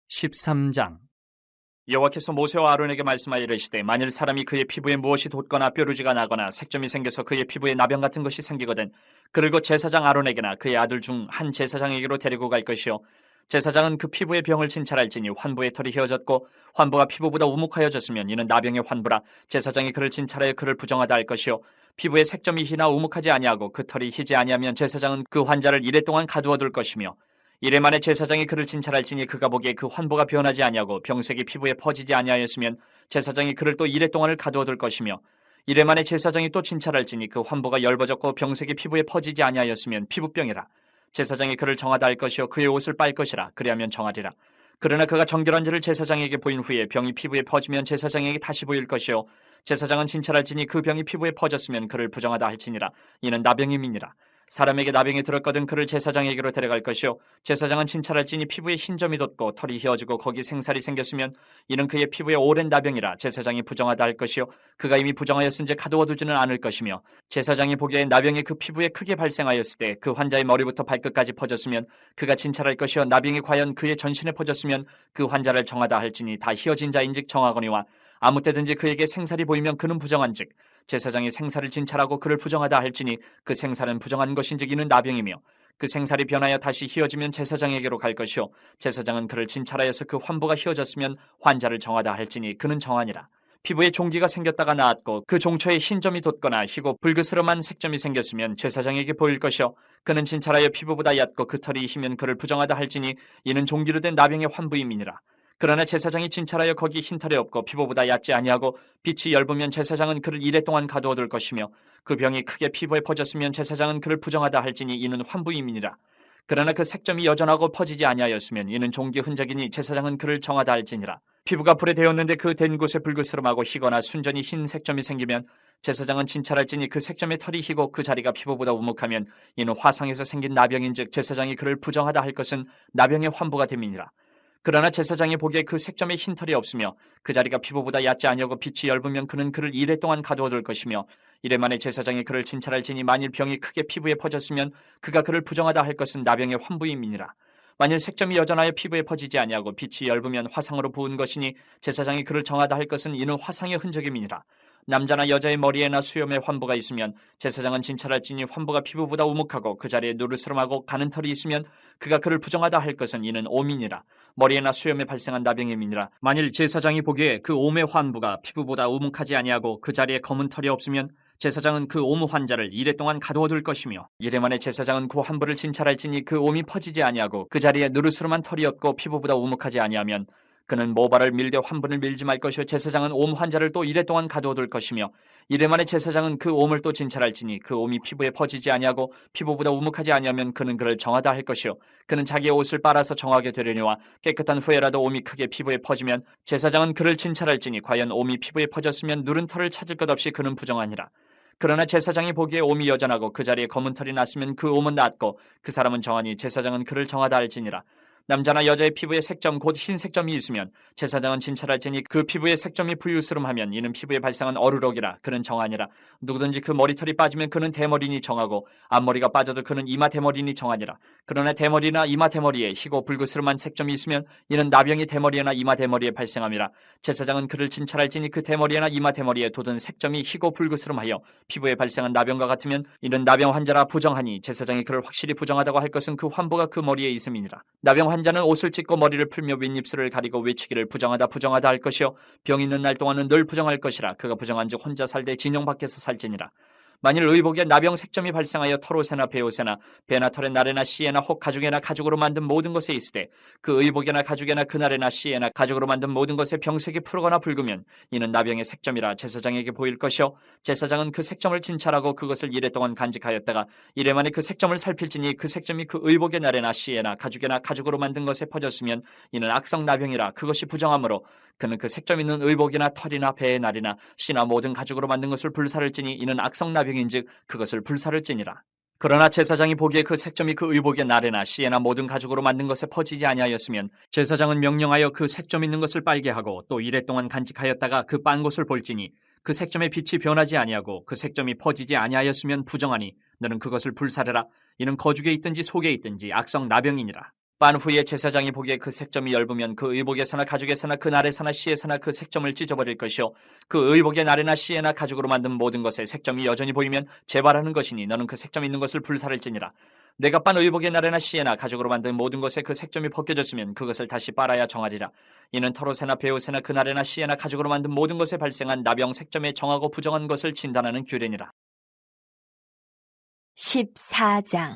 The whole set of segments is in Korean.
13장. 여호와께서 모세와 아론에게 말씀하여 이르시되 만일 사람이 그의 피부에 무엇이 돋거나 뾰루지가 나거나 색점이 생겨서 그의 피부에 나병 같은 것이 생기거든 그를 곧 제사장 아론에게나 그의 아들 중 한 제사장에게로 데리고 갈 것이요 제사장은 그 피부의 병을 진찰할지니 환부의 털이 휘어졌고 환부가 피부보다 우묵하여졌으면 이는 나병의 환부라 제사장이 그를 진찰하여 그를 부정하다 할 것이요 피부에 색점이 희나 우묵하지 아니하고 그 털이 희지 아니하면 제사장은 그 환자를 이레 동안 가두어 둘 것이며 이래 만에 제사장이 그를 진찰할지니 그가 보기에 그 환부가 변하지 아니하고 병색이 피부에 퍼지지 아니하였으면 제사장이 그를 또 이레 동안을 가두어 둘 것이며 이래 만에 제사장이 또 진찰할지니 그 환부가 엷어졌고 병색이 피부에 퍼지지 아니하였으면 피부병이라 제사장이 그를 정하다 할 것이요 그의 옷을 빨 것이라 그리하면 정하리라. 그러나 그가 정결한지를 제사장에게 보인 후에 병이 피부에 퍼지면 제사장에게 다시 보일 것이요 제사장은 진찰할지니 그 병이 피부에 퍼졌으면 그를 부정하다 할지니라. 이는 나병임이니라. 사람에게 나병이 들었거든 그를 제사장에게로 데려갈 것이요 제사장은 진찰할지니 피부에 흰점이 돋고 털이 휘어지고 거기 생살이 생겼으면 이는 그의 피부에 오랜 나병이라 제사장이 부정하다 할 것이요 그가 이미 부정하였은지 가두어 두지는 않을 것이며 제사장이 보기에 나병이 그 피부에 크게 발생하였을 때 그 환자의 머리부터 발끝까지 퍼졌으면 그가 진찰할 것이요 나병이 과연 그의 전신에 퍼졌으면 그 환자를 정하다 할지니 다 휘어진 자인즉 정하거니와 아무 때든지 그에게 생살이 보이면 그는 부정한즉 제사장이 생살을 진찰하고 그를 부정하다 할지니 그 생살은 부정한 것인즉 이는 나병이며 그 생살이 변하여 다시 휘어지면 제사장에게로 갈 것이요 제사장은 그를 진찰하여서 그 환부가 휘어졌으면 환자를 정하다 할지니 그는 정하니라. 피부에 종기가 생겼다가 나았고 그 종초에 흰점이 돋거나 희고 붉으스름한 색점이 생겼으면 제사장에게 보일 것이요 그는 진찰하여 피부보다 얕고 그 털이 희면 그를 부정하다 할지니 이는 종기로 된 나병의 환부임이니라. 그러나 제사장이 진찰하여 거기 흰털이 없고 피부보다 얕지 아니하고 빛이 엷으면 제사장은 그를 이레 동안 가두어 둘 것이며 그 병이 크게 피부에 퍼졌으면 제사장은 그를 부정하다 할지니 이는 환부임이니라. 그러나 그 색점이 여전하고 퍼지지 아니하였으면 이는 종기 흔적이니 제사장은 그를 정하다 할지니라. 피부가 불에 데었는데 그 댄 곳에 붉으스름하고 희거나 순전히 흰 색점이 생기면 제사장은 진찰할지니 그 색점의 털이 희고 그 자리가 피부보다 우묵하면 이는 화상에서 생긴 나병인즉 제사장이 그를 부정하다 할 것은 나병의 환부가 됨이니라. 그러나 제사장이 보기에 그 색점에 흰털이 없으며 그 자리가 피부보다 얕지 아니하고 빛이 엷으면 그는 그를 이레 동안 가두어 둘 것이며 이래 만에 제사장이 그를 진찰할지니 만일 병이 크게 피부에 퍼졌으면 그가 그를 부정하다 할 것은 나병의 환부임이니라. 만일 색점이 여전하여 피부에 퍼지지 아니하고 빛이 엷으면 화상으로 부은 것이니 제사장이 그를 정하다 할 것은 이는 화상의 흔적임이니라. 남자나 여자의 머리에나 수염에 환부가 있으면 제사장은 진찰할지니 환부가 피부보다 우묵하고 그 자리에 누르스름하고 가는 털이 있으면 그가 그를 부정하다 할 것은 이는 오민이라. 머리에나 수염에 발생한 나병임이니라. 만일 제사장이 보기에 그 옴의 환부가 피부보다 우묵하지 아니하고 그 자리에 검은 털이 없으면 제사장은 그 옴 환자를 이레 동안 가두어 둘 것이며 이래 만에 제사장은 그 환부를 진찰할지니 그 옴이 퍼지지 아니하고 그 자리에 누르스름한 털이 없고 피부보다 우묵하지 아니하면 그는 모발을 밀되 환부를 밀지 말 것이요 제사장은 옴 환자를 또 이레 동안 가두어 둘 것이며 이래 만에 제사장은 그 옴을 또 진찰할지니 그 옴이 피부에 퍼지지 아니하고 피부보다 우묵하지 아니하면 그는 그를 정하다 할 것이요 그는 자기의 옷을 빨아서 정하게 되려니와 깨끗한 후에라도 옴이 크게 피부에 퍼지면 제사장은 그를 진찰할지니 과연 옴이 피부에 퍼졌으면 누른 털을 찾을 것 없이 그는 부정하니라. 그러나 제사장이 보기에 옴이 여전하고 그 자리에 검은 털이 났으면 그 옴은 낫고 그 사람은 정하니 제사장은 그를 정하다 할지니라. 남자나 여자의 피부에 색점 곧 흰 색점이 있으면 제사장은 진찰할지니 그 피부에 색점이 부유스름하면 이는 피부에 발생한 어루럭이라 그는 정하니라. 누구든지 그 머리털이 빠지면 그는 대머리니 정하고 앞머리가 빠져도 그는 이마 대머리니 정하니라. 그러나 대머리나 이마 대머리에 희고 붉으스름한 색점이 있으면 이는 나병이 대머리나 이마 대머리에 발생함이라. 제사장은 그를 진찰할지니 그 대머리나 이마 대머리에 돋은 색점이 희고 붉으스름하여 피부에 발생한 나병과 같으면 이는 나병 환자라 부정하니 제사장이 그를 확실히 부정하다고 할 것은 그 환부가 그 머리에 있음이니라. 나병 환자는 옷을 찢고 머리를 풀며 윗입술을 가리고 외치기를 부정하다 부정하다 할 것이요 병 있는 날 동안은 늘 부정할 것이라. 그가 부정한즉 혼자 살되 진영 밖에서 살지니라. 만일 의복에 나병 색점이 발생하여 털옷에나 베옷에나 배나 털에 날에나 씨에나 혹 가죽에나 가죽으로 만든 모든 것에 있으되 그 의복에나 가죽에나 그날에나 씨에나 가죽으로 만든 모든 것에 병색이 푸르거나 붉으면 이는 나병의 색점이라 제사장에게 보일 것이요 제사장은 그 색점을 진찰하고 그것을 이레 동안 간직하였다가 이레 만에 그 색점을 살필지니 그 색점이 그 의복의 날에나 씨에나 가죽에나 가죽으로 만든 것에 퍼졌으면 이는 악성 나병이라. 그것이 부정하므로 그는 그 색점 있는 의복이나 털이나 배의 날이나 씨나 모든 가죽으로 만든 것을 불사를지니 이는 악성 나병인즉 그것을 불사를지니라. 그러나 제사장이 보기에 그 색점이 그 의복의 날에나 씨에나 모든 가죽으로 만든 것에 퍼지지 아니하였으면 제사장은 명령하여 그 색점 있는 것을 빨게 하고 또 이레 동안 간직하였다가 그 빤 것을 볼지니 그 색점의 빛이 변하지 아니하고 그 색점이 퍼지지 아니하였으면 부정하니 너는 그것을 불사르라. 이는 거죽에 있든지 속에 있든지 악성 나병이니라. 빤 후에 제사장이 보기에 그 색점이 엷으면 그 의복에서나 가죽에서나 그 날에서나 씨에서나 그 색점을 찢어버릴 것이요 그 의복의 날에나 씨에나 가죽으로 만든 모든 것에 색점이 여전히 보이면 재발하는 것이니 너는 그 색점 있는 것을 불사를지니라. 내가 빤 의복의 날에나 씨에나 가죽으로 만든 모든 것에 그 색점이 벗겨졌으면 그것을 다시 빨아야 정하리라. 이는 털옷에나 베옷에나 그 날에나 씨에나 가죽으로 만든 모든 것에 발생한 나병 색점에 정하고 부정한 것을 진단하는 규례니라. 14장.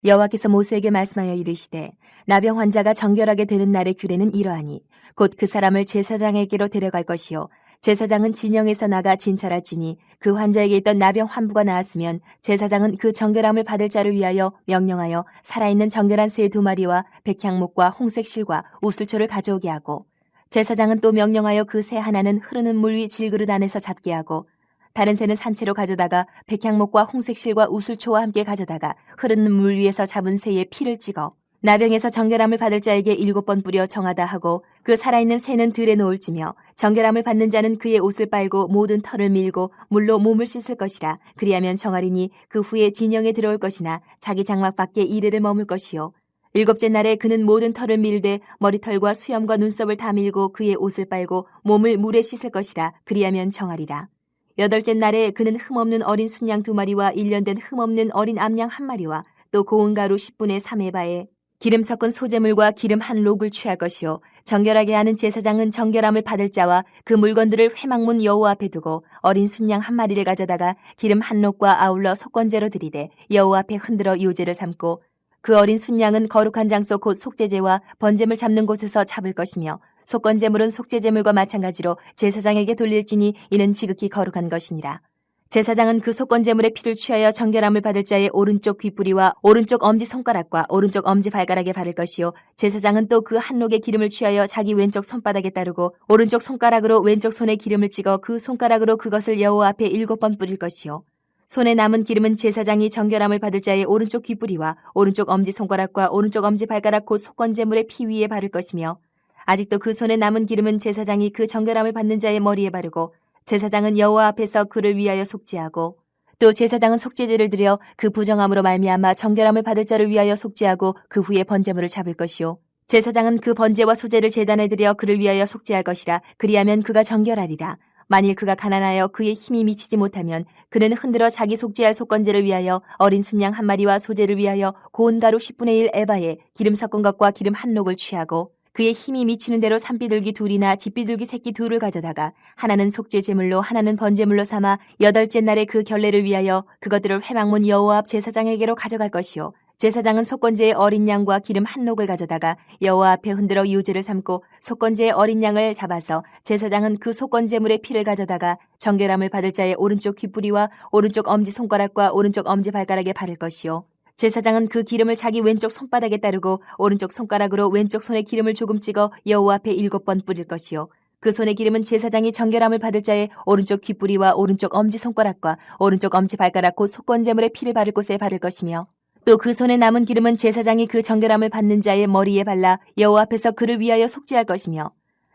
여호와께서 모세에게 말씀하여 이르시되 나병 환자가 정결하게 되는 날의 규례는 이러하니 곧 그 사람을 제사장에게로 데려갈 것이요 제사장은 진영에서 나가 진찰할지니 그 환자에게 있던 나병 환부가 나았으면 제사장은 그 정결함을 받을 자를 위하여 명령하여 살아있는 정결한 새 2마리와 백향목과 홍색 실과 우슬초를 가져오게 하고 제사장은 또 명령하여 그 새 하나는 흐르는 물 위 질그릇 안에서 잡게 하고 다른 새는 산채로 가져다가 백향목과 홍색 실과 우슬초와 함께 가져다가 흐르는 물 위에서 잡은 새의 피를 찍어 나병에서 정결함을 받을 자에게 7번 뿌려 정하다 하고 그 살아있는 새는 들에 놓을지며 정결함을 받는 자는 그의 옷을 빨고 모든 털을 밀고 물로 몸을 씻을 것이라. 그리하면 정하리니 그 후에 진영에 들어올 것이나 자기 장막 밖에 이래를 머물 것이요 7째 날에 그는 모든 털을 밀되 머리털과 수염과 눈썹을 다 밀고 그의 옷을 빨고 몸을 물에 씻을 것이라. 그리하면 정하리라. 8째 날에 그는 흠없는 어린 순양 2마리와 1년 된 흠없는 어린 암양 1마리와 또 고운 가루 10분의 3에바에 기름 섞은 소재물과 기름 한 록을 취할 것이요 정결하게 하는 제사장은 정결함을 받을 자와 그 물건들을 회막문 여호와 앞에 두고 어린 순양 1마리를 가져다가 기름 한 록과 아울러 속건제로 드리되 여호와 앞에 흔들어 요제를 삼고 그 어린 순양은 거룩한 장소 곧 속죄제와 번제물 잡는 곳에서 잡을 것이며 속건제물은 속죄제물과 마찬가지로 제사장에게 돌릴지니 이는 지극히 거룩한 것이니라. 제사장은 그 속건제물의 피를 취하여 정결함을 받을 자의 오른쪽 귓뿌리와 오른쪽 엄지손가락과 오른쪽 엄지발가락에 바를 것이요 제사장은 또 그 한록의 기름을 취하여 자기 왼쪽 손바닥에 따르고 오른쪽 손가락으로 왼쪽 손에 기름을 찍어 그 손가락으로 그것을 여호와 앞에 7번 뿌릴 것이요 손에 남은 기름은 제사장이 정결함을 받을 자의 오른쪽 귓뿌리와 오른쪽 엄지손가락과 오른쪽 엄지발가락 곧 속건제물의 피 위에 바를 것이며 아직도 그 손에 남은 기름은 제사장이 그 정결함을 받는 자의 머리에 바르고 제사장은 여호와 앞에서 그를 위하여 속죄하고 또 제사장은 속죄제를 드려 그 부정함으로 말미암아 정결함을 받을 자를 위하여 속죄하고 그 후에 번제물을 잡을 것이요 제사장은 그 번제와 소제를 제단에 드려 그를 위하여 속죄할 것이라. 그리하면 그가 정결하리라. 만일 그가 가난하여 그의 힘이 미치지 못하면 그는 흔들어 자기 속죄할 속건제를 위하여 어린 순양 1마리와 소제를 위하여 고운 가루 10분의 1 에바에 기름 섞은 것과 기름 한 록을 취하고 그의 힘이 미치는 대로 산비둘기 2이나 집비둘기 새끼 2를 가져다가 하나는 속죄 제물로 하나는 번제물로 삼아 8째 날에 그 결례를 위하여 그것들을 회막문 여호와 앞 제사장에게로 가져갈 것이요 제사장은 속건제의 어린 양과 기름 한 록을 가져다가 여호와 앞에 흔들어 유제를 삼고 속건제의 어린 양을 잡아서 제사장은 그 속건제물의 피를 가져다가 정결함을 받을 자의 오른쪽 귓뿌리와 오른쪽 엄지손가락과 오른쪽 엄지발가락에 바를 것이요 제사장은 그 기름을 자기 왼쪽 손바닥에 따르고 오른쪽 손가락으로 왼쪽 손에 기름을 조금 찍어 여호와 앞에 7번 뿌릴 것이요 그 손의 기름은 제사장이 정결함을 받을 자의 오른쪽 귓뿌리와 오른쪽 엄지손가락과 오른쪽 엄지발가락 곧 속건제물의 피를 바를 곳에 바를 것이며 또 그 손에 남은 기름은 제사장이 그 정결함을 받는 자의 머리에 발라 여호와 앞에서 그를 위하여 속죄할 것이며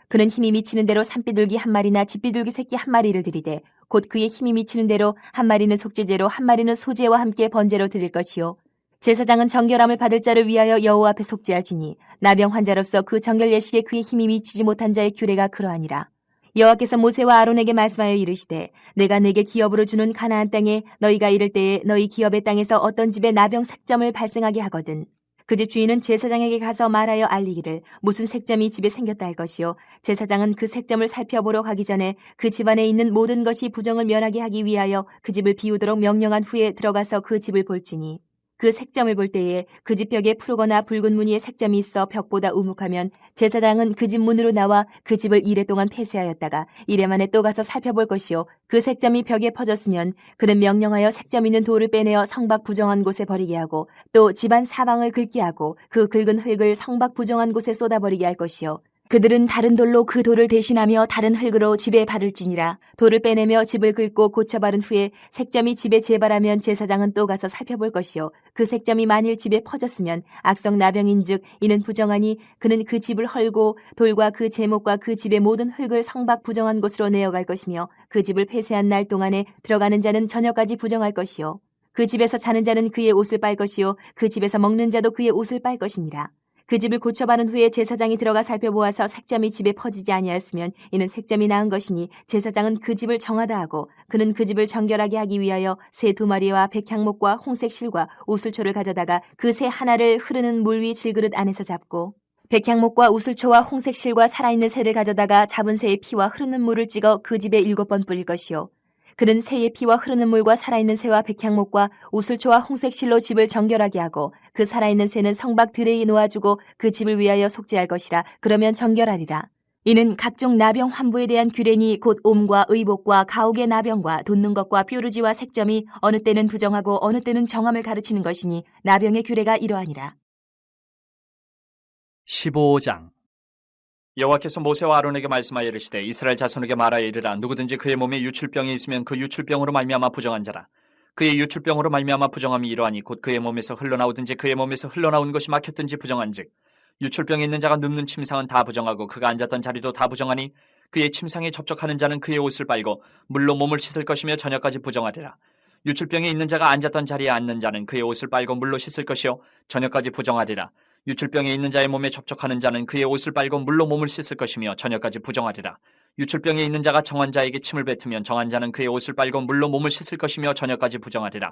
그는 힘이 미치는 대로 산비둘기 1마리나 집비둘기 새끼 1마리를 드리되 곧 그의 힘이 미치는 대로 1마리는 속죄제로 1마리는 소제와 함께 번제로 드릴 것이요 제사장은 정결함을 받을 자를 위하여 여호와 앞에 속죄할지니 나병 환자로서 그 정결 예식에 그의 힘이 미치지 못한 자의 규례가 그러하니라. 여호와께서 모세와 아론에게 말씀하여 이르시되 내가 내게 기업으로 주는 가나안 땅에 너희가 이를 때에 너희 기업의 땅에서 어떤 집에 나병 색점을 발생하게 하거든 그 집 주인은 제사장에게 가서 말하여 알리기를 무슨 색점이 집에 생겼다 할 것이요 제사장은 그 색점을 살펴보러 가기 전에 그 집안에 있는 모든 것이 부정을 면하게 하기 위하여 그 집을 비우도록 명령한 후에 들어가서 그 집을 볼지니 그 색점을 볼 때에 그 집 벽에 푸르거나 붉은 무늬의 색점이 있어 벽보다 우묵하면 제사장은 그 집 문으로 나와 그 집을 이래 동안 폐쇄하였다가 이래 만에 또 가서 살펴볼 것이요 그 색점이 벽에 퍼졌으면 그는 명령하여 색점 있는 돌을 빼내어 성밖 부정한 곳에 버리게 하고 또 집안 사방을 긁게 하고 그 긁은 흙을 성밖 부정한 곳에 쏟아버리게 할 것이요 그들은 다른 돌로 그 돌을 대신하며 다른 흙으로 집에 바를지니라. 돌을 빼내며 집을 긁고 고쳐 바른 후에 색점이 집에 재발하면 제사장은 또 가서 살펴볼 것이요 그 색점이 만일 집에 퍼졌으면 악성 나병인즉 이는 부정하니 그는 그 집을 헐고 돌과 그 제목과 그 집의 모든 흙을 성밖 부정한 곳으로 내어갈 것이며 그 집을 폐쇄한 날 동안에 들어가는 자는 저녁까지 부정할 것이요 그 집에서 자는 자는 그의 옷을 빨 것이요 그 집에서 먹는 자도 그의 옷을 빨 것이니라. 그 집을 고쳐바른 후에 제사장이 들어가 살펴보아서 색점이 집에 퍼지지 아니하였으면 이는 색점이 나은 것이니 제사장은 그 집을 정하다 하고 그는 그 집을 정결하게 하기 위하여 새 2마리와 백향목과 홍색 실과 우슬초를 가져다가 그 새 하나를 흐르는 물 위 질그릇 안에서 잡고 백향목과 우슬초와 홍색 실과 살아있는 새를 가져다가 잡은 새의 피와 흐르는 물을 찍어 그 집에 7번 뿌릴 것이요 그는 새의 피와 흐르는 물과 살아있는 새와 백향목과 우슬초와 홍색 실로 집을 정결하게 하고 그 살아있는 새는 성박 드레에 놓아주고 그 집을 위하여 속죄할 것이라. 그러면 정결하리라. 이는 각종 나병 환부에 대한 규례니 곧 옴과 의복과 가옥의 나병과 돋는 것과 뾰루지와 색점이 어느 때는 부정하고 어느 때는 정함을 가르치는 것이니 나병의 규례가 이러하니라. 15장 여호와께서 모세와 아론에게 말씀하여 이르시되 이스라엘 자손에게 말하여 이르라. 누구든지 그의 몸에 유출병이 있으면 그 유출병으로 말미암아 부정한 자라. 그의 유출병으로 말미암아 부정함이 이러하니 곧 그의 몸에서 흘러나오든지 그의 몸에서 흘러나온 것이 막혔든지 부정한즉 유출병이 있는 자가 눕는 침상은 다 부정하고 그가 앉았던 자리도 다 부정하니 그의 침상에 접촉하는 자는 그의 옷을 빨고 물로 몸을 씻을 것이며 저녁까지 부정하리라. 유출병이 있는 자가 앉았던 자리에 앉는 자는 그의 옷을 빨고 물로 씻을 것이요 저녁까지 부정하리라. 유출병이 있는 자의 몸에 접촉하는 자는 그의 옷을 빨고 물로 몸을 씻을 것이며 저녁까지 부정하리라. 유출병이 있는 자가 정한 자에게 침을 뱉으면 정한 자는 그의 옷을 빨고 물로 몸을 씻을 것이며 저녁까지 부정하리라.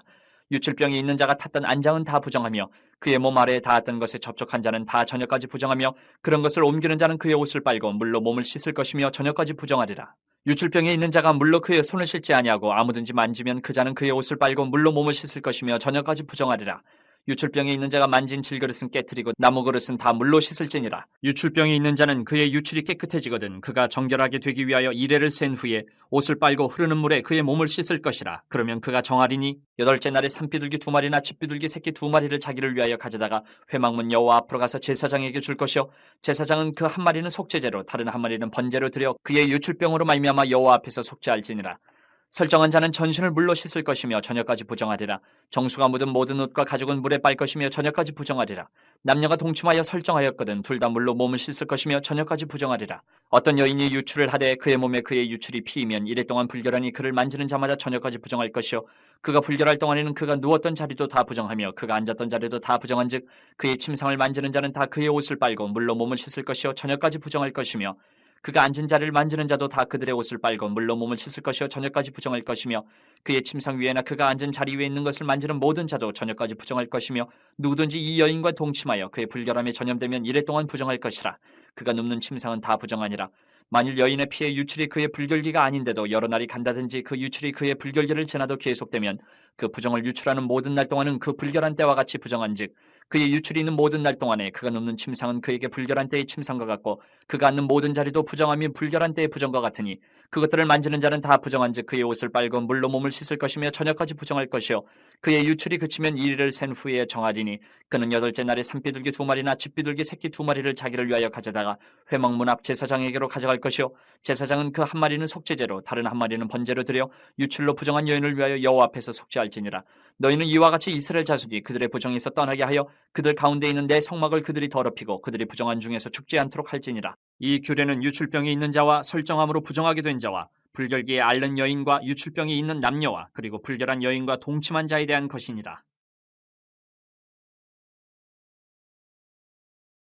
유출병이 있는 자가 탔던 안장은 다 부정하며 그의 몸 아래에 닿았던 것에 접촉한 자는 다 저녁까지 부정하며 그런 것을 옮기는 자는 그의 옷을 빨고 물로 몸을 씻을 것이며 저녁까지 부정하리라. 유출병이 있는 자가 물로 그의 손을 씻지 아니하고 아무든지 만지면 그 자는 그의 옷을 빨고 물로 몸을 씻을 것이며 저녁까지 부정하리라. 유출병이 있는 자가 만진 질그릇은 깨뜨리고 나무 그릇은 다 물로 씻을지니라. 유출병이 있는 자는 그의 유출이 깨끗해지거든 그가 정결하게 되기 위하여 이레를 센 후에 옷을 빨고 흐르는 물에 그의 몸을 씻을 것이라. 그러면 그가 정하리니 8째 날에 산비둘기 2마리나 집비둘기 새끼 2마리를 자기를 위하여 가져다가 회막문 여호와 앞으로 가서 제사장에게 줄 것이요 제사장은 그 한 마리는 속죄제로 다른 한 마리는 번제로 드려 그의 유출병으로 말미암아 여호와 앞에서 속죄할지니라. 설정한 자는 전신을 물로 씻을 것이며 저녁까지 부정하리라. 정수가 묻은 모든 옷과 가죽은 물에 빨 것이며 저녁까지 부정하리라. 남녀가 동침하여 설정하였거든 둘 다 물로 몸을 씻을 것이며 저녁까지 부정하리라. 어떤 여인이 유출을 하되 그의 몸에 그의 유출이 피이면 이래 동안 불결하니 그를 만지는 자마다 저녁까지 부정할 것이요 그가 불결할 동안에는 그가 누웠던 자리도 다 부정하며 그가 앉았던 자리도 다 부정한즉 그의 침상을 만지는 자는 다 그의 옷을 빨고 물로 몸을 씻을 것이요 저녁까지 부정할 것이며 그가 앉은 자리를 만지는 자도 다 그들의 옷을 빨고 물로 몸을 씻을 것이요 저녁까지 부정할 것이며 그의 침상 위에나 그가 앉은 자리 위에 있는 것을 만지는 모든 자도 저녁까지 부정할 것이며 누구든지 이 여인과 동침하여 그의 불결함에 전염되면 이래 동안 부정할 것이라. 그가 눕는 침상은 다 부정하니라. 만일 여인의 피의 유출이 그의 불결기가 아닌데도 여러 날이 간다든지 그 유출이 그의 불결기를 지나도 계속되면 그 부정을 유출하는 모든 날 동안은 그 불결한 때와 같이 부정한즉 그의 유출이 있는 모든 날 동안에 그가 눕는 침상은 그에게 불결한 때의 침상과 같고 그가 앉는 모든 자리도 부정함이 불결한 때의 부정과 같으니 그것들을 만지는 자는 다 부정한즉 그의 옷을 빨고 물로 몸을 씻을 것이며 저녁까지 부정할 것이요 그의 유출이 그치면 이리를 센 후에 정하리니 그는 8째 날에 산비둘기 2마리나 집비둘기 새끼 2마리를 자기를 위하여 가져다가 회막문 앞 제사장에게로 가져갈 것이요 제사장은 그 한 마리는 속죄제로 다른 한 마리는 번제로 드려 유출로 부정한 여인을 위하여 여호와 앞에서 속죄할지니라. 너희는 이와 같이 이스라엘 자손이 그들의 부정에서 떠나게 하여 그들 가운데 있는 내 성막을 그들이 더럽히고 그들이 부정한 중에서 죽지 않도록 할지니라. 이 규례는 유출병이 있는 자와 설정함으로 부정하게 된 자와 불결기에 앓는 여인과 유출병이 있는 남녀와 그리고 불결한 여인과 동침한 자에 대한 것이니라.